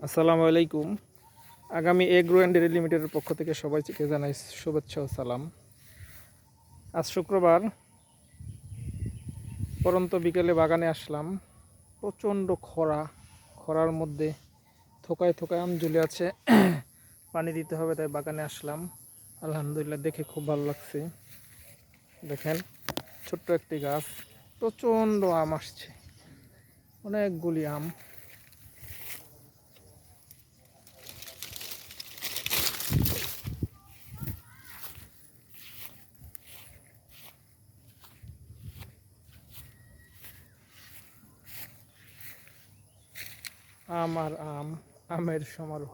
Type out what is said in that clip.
আসসালামু আলাইকুম। আগামী এগ্রো অ্যান্ড ডেইরি লিমিটেডের পক্ষ থেকে সবাইকে জানাই শুভেচ্ছা ও সালাম। আজ শুক্রবার পরন্ত বিকেলে বাগানে আসলাম। প্রচণ্ড খরার মধ্যে থোকায় থোকায় আম ঝুলে আছে। পানি দিতে হবে তাই বাগানে আসলাম। আলহামদুলিল্লাহ, দেখে খুব ভালো লাগছে। দেখেন, ছোট্ট একটি গাছ, প্রচণ্ড আম আসছে, অনেকগুলি আম। আম আর আম, আমের সমারোহ।